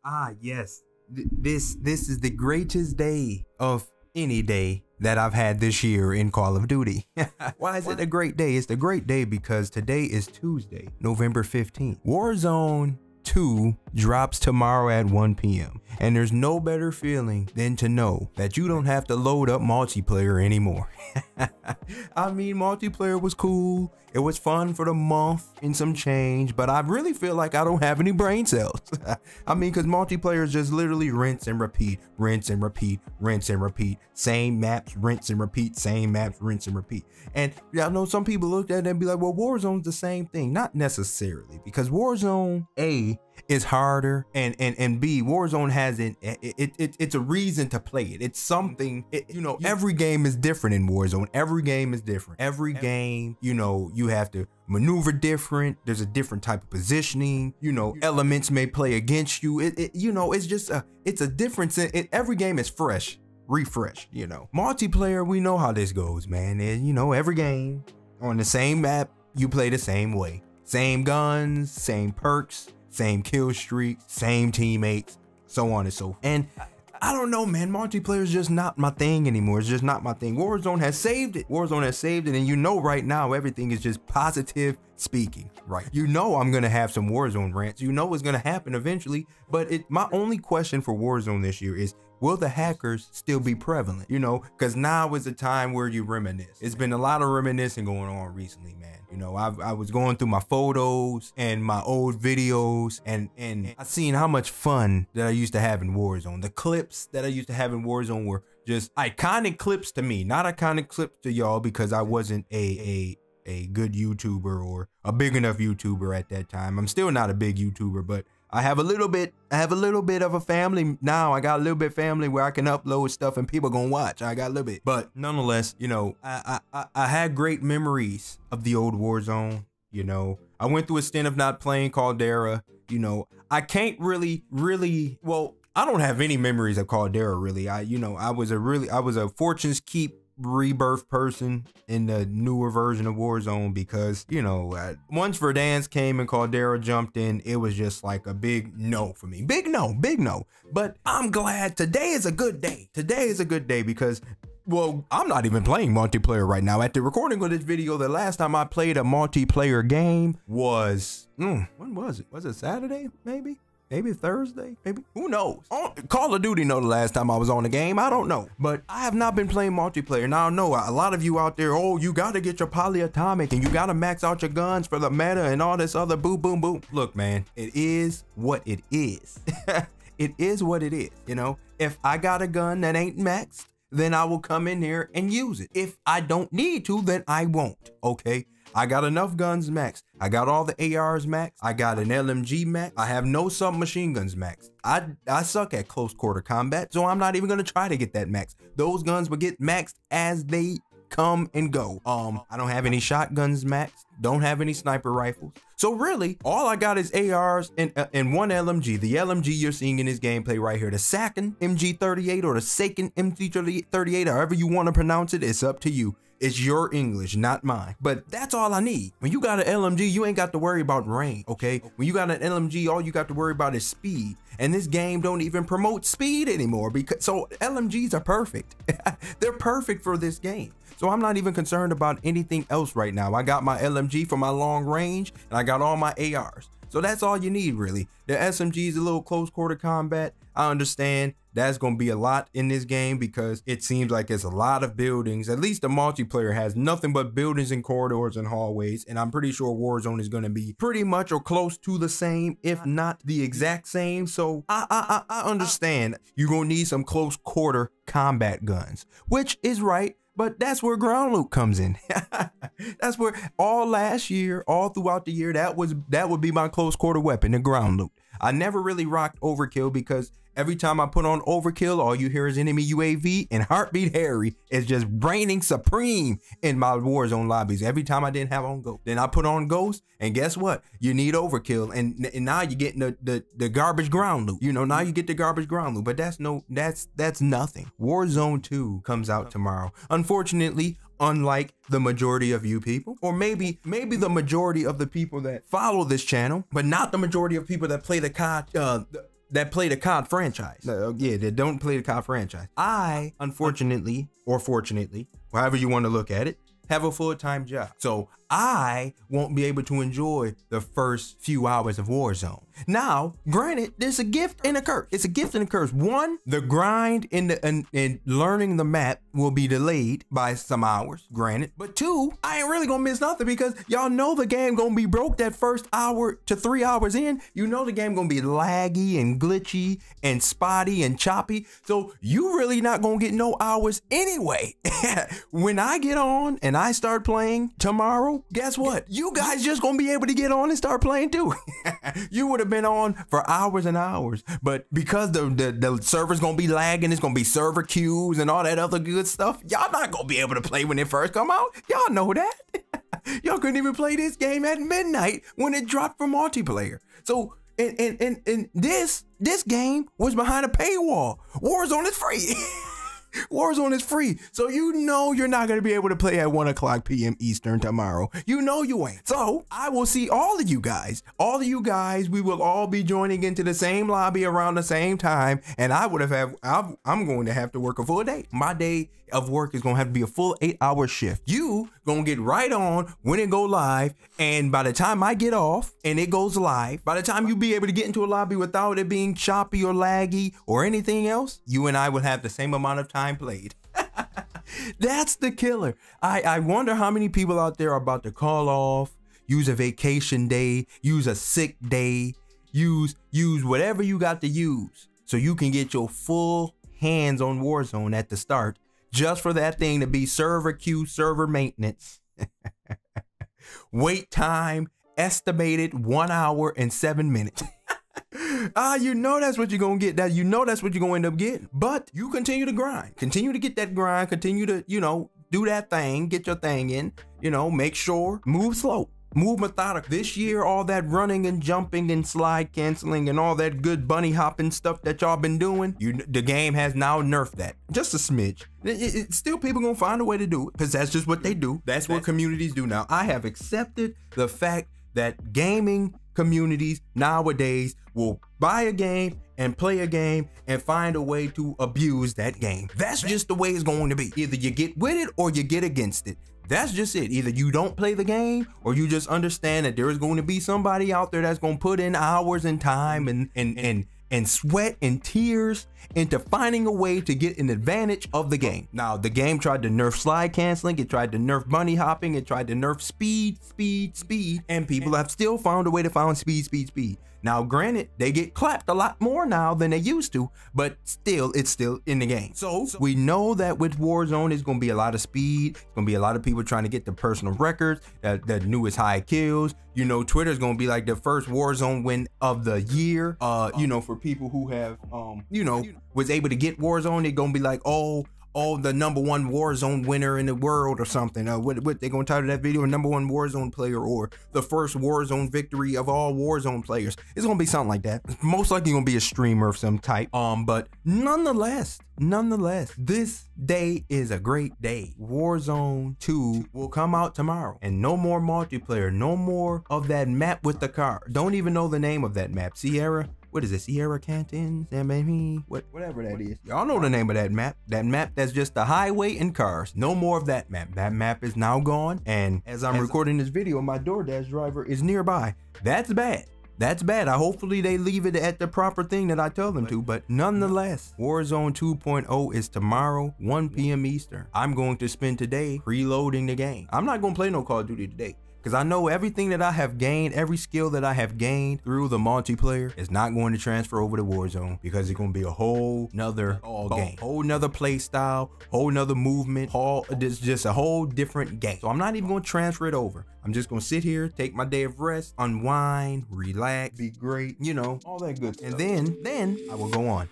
Ah, yes. This is the greatest day of any day that I've had this year in Call of Duty. Why is it a great day? It's a great day because today is Tuesday, November 15th. Warzone 2 drops tomorrow at 1 p.m. And there's no better feeling than to know that you don't have to load up multiplayer anymore. I mean, multiplayer was cool. It was fun for the month and some change, but I really feel like I don't have any brain cells. I mean, because multiplayer is just literally rinse and repeat, rinse and repeat, rinse and repeat, same maps, rinse and repeat, same maps, rinse and repeat. And I know some people look at it and be like, well, Warzone's the same thing. Not necessarily, because Warzone A is harder, and B, Warzone has it's a reason to play it. It's something, you know, every game is different in Warzone. Every game is different. Every game, you know, you have to maneuver different. There's a different type of positioning, you know, elements may play against you. You know, it's just it's a difference in every game is fresh, refreshed, you know. Multiplayer, we know how this goes, man. And you know, every game on the same map, you play the same way. Same guns, same perks, same kill streak, same teammates, so on and so forth. And I don't know, man, multiplayer is just not my thing anymore. It's just not my thing. Warzone has saved it. Warzone has saved it. And you know, right now, everything is just positive speaking, right? You know, I'm going to have some Warzone rants. You know, it's going to happen eventually. But my only question for Warzone this year is, will the hackers still be prevalent? You know, because now is the time where you reminisce. It's been a lot of reminiscing going on recently, man. You know, I was going through my photos and my old videos, and I seen how much fun that I used to have in Warzone. The clips that I used to have in Warzone were just iconic clips to me, not iconic clips to y'all, because I wasn't a good YouTuber or a big enough YouTuber at that time. I'm still not a big YouTuber, but I have a little bit of a family now. I got a little bit family where I can upload stuff and people gonna watch. I got a little bit, but nonetheless, you know, I had great memories of the old Warzone. You know, I went through a stint of not playing Caldera. You know, I can't really, well, I don't have any memories of Caldera really. I was a Fortune's Keep rebirth person in the newer version of Warzone, because, you know, once Verdansk came and Caldera jumped in, it was just like a big no for me. Big no. But I'm glad today is a good day. Today is a good day because, well, I'm not even playing multiplayer right now. At the recording of this video, the last time I played a multiplayer game was, when was it? Was it Saturday, maybe? Maybe Thursday, maybe, who knows? Call of Duty know the last time I was on the game, I don't know. But I have not been playing multiplayer. Now I know a lot of you out there, oh, you gotta get your polyatomic and you gotta max out your guns for the meta and all this other boom, boom, boom. Look, man, it is what it is. It is what it is, you know? If I got a gun that ain't maxed, then I will come in here and use it. If I don't need to, then I won't, okay? I got enough guns maxed. I got all the ARs maxed. I got an LMG maxed. I have no submachine guns maxed. I suck at close quarter combat, so I'm not even gonna try to get that maxed. Those guns will get maxed as they come and go. I don't have any shotguns maxed. Don't have any sniper rifles. So really, all I got is ARs and one LMG. The LMG you're seeing in this gameplay right here, the Sakin MG38 or the Sakin MG38, however you want to pronounce it, it's up to you. It's your English, not mine. But that's all I need. When you got an LMG, you ain't got to worry about range, okay? When you got an LMG, all you got to worry about is speed. And this game don't even promote speed anymore, because so LMGs are perfect. They're perfect for this game. So I'm not even concerned about anything else right now. I got my LMG for my long range, and I got all my ARs. So that's all you need, really. The SMG is a little close quarter combat. I understand that's going to be a lot in this game because it seems like it's a lot of buildings. At least the multiplayer has nothing but buildings and corridors and hallways. And I'm pretty sure Warzone is going to be pretty much or close to the same, if not the exact same. So I understand you're going to need some close quarter combat guns, which is right. But that's where ground loot comes in. That's where all last year, all throughout the year, that would be my close quarter weapon, the ground loot. I never really rocked overkill because every time I put on overkill, all you hear is enemy UAV, and Heartbeat Harry is just reigning supreme in my Warzone lobbies. Every time I didn't have on Ghost, then I put on Ghost, and guess what? You need overkill, and now you're getting the garbage ground loot. You know, now you get the garbage ground loot, but that's nothing. Warzone 2 comes out tomorrow. Unfortunately, unlike the majority of you people, or maybe the majority of the people that follow this channel, but not the majority of people that play the COD that play the COD franchise. Yeah, that don't play the COD franchise. I, unfortunately, or fortunately, however you want to look at it, have a full-time job. So I won't be able to enjoy the first few hours of Warzone. Now, granted, there's a gift and a curse. It's a gift and a curse. One, the grind in learning the map will be delayed by some hours, granted. But two, I ain't really gonna miss nothing because y'all know the game gonna be broke that first hour to 3 hours in. You know the game gonna be laggy and glitchy and spotty and choppy. So you really not gonna get no hours anyway. When I get on and I start playing tomorrow, guess what? You guys just gonna be able to get on and start playing too. You would have been on for hours and hours, but because the server's gonna be lagging, it's gonna be server queues and all that other good stuff, y'all not gonna be able to play when it first come out. Y'all know that. Y'all couldn't even play this game at midnight when it dropped for multiplayer. So and this game was behind a paywall. Warzone is free. Warzone is free, so you know you're not going to be able to play at 1:00 p.m. Eastern tomorrow. You know you ain't. So I will see all of you guys. All of you guys, we will all be joining into the same lobby around the same time, and I'm going to have to work a full day. My day of work is going to have to be a full 8-hour shift. You going to get right on when it go live, and by the time I get off and it goes live, by the time you be able to get into a lobby without it being choppy or laggy or anything else, you and I will have the same amount of time played. That's the killer. I wonder how many people out there are about to call off, use a vacation day, use a sick day, use whatever you got to use so you can get your full hands on Warzone at the start, just for that thing to be server queue, server maintenance. Wait time estimated 1 hour and 7 minutes. You know that's what you're gonna get. That you know that's what you're gonna end up getting. But you continue to grind, continue to get that grind, continue to, you know, do that thing, get your thing in, you know, make sure, move slow, move methodical. This year, all that running and jumping and slide canceling and all that good bunny hopping stuff that y'all been doing, the game has now nerfed that just a smidge. Still, people gonna find a way to do it because that's just what they do. That's what communities do now. I have accepted the fact that gaming communities nowadays will buy a game and play a game and find a way to abuse that game. That's just the way it's going to be. Either you get with it or you get against it. That's just it. Either you don't play the game or you just understand that there is going to be somebody out there that's going to put in hours and time and sweat and tears into finding a way to get an advantage of the game. Now, the game tried to nerf slide canceling, it tried to nerf bunny hopping, it tried to nerf speed, and people have still found a way to find speed. Now, granted, they get clapped a lot more now than they used to, but still, it's still in the game. So we know that with Warzone, it's going to be a lot of speed. It's going to be a lot of people trying to get the personal records, the newest high kills. You know, Twitter's going to be like the first Warzone win of the year. You know, for people who have, you know, was able to get Warzone, they're going to be like, oh, the #1 Warzone winner in the world or something. What they gonna title that video? #1 Warzone player, or the first Warzone victory of all Warzone players. It's gonna be something like that. It's most likely gonna be a streamer of some type. But nonetheless, this day is a great day. Warzone 2 will come out tomorrow, and no more multiplayer, no more of that map with the car. Don't even know the name of that map. Sierra. What is it? Sierra Canton? Whatever that is. Y'all know the name of that map. That map that's just the highway and cars. No more of that map. That map is now gone. And as I'm recording this video, my DoorDash driver is nearby. That's bad. That's bad. Hopefully they leave it at the proper thing that I tell them to. But nonetheless, Warzone 2.0 is tomorrow, 1 p.m. Eastern. I'm going to spend today preloading the game. I'm not going to play no Call of Duty today, because I know everything that I have gained, every skill that I have gained through the multiplayer is not going to transfer over to Warzone, because it's going to be a whole nother game, whole nother play style, whole nother movement, it's just a whole different game. So I'm not even going to transfer it over. I'm just going to sit here, take my day of rest, unwind, relax, be great, you know, all that good stuff. And then I will go on.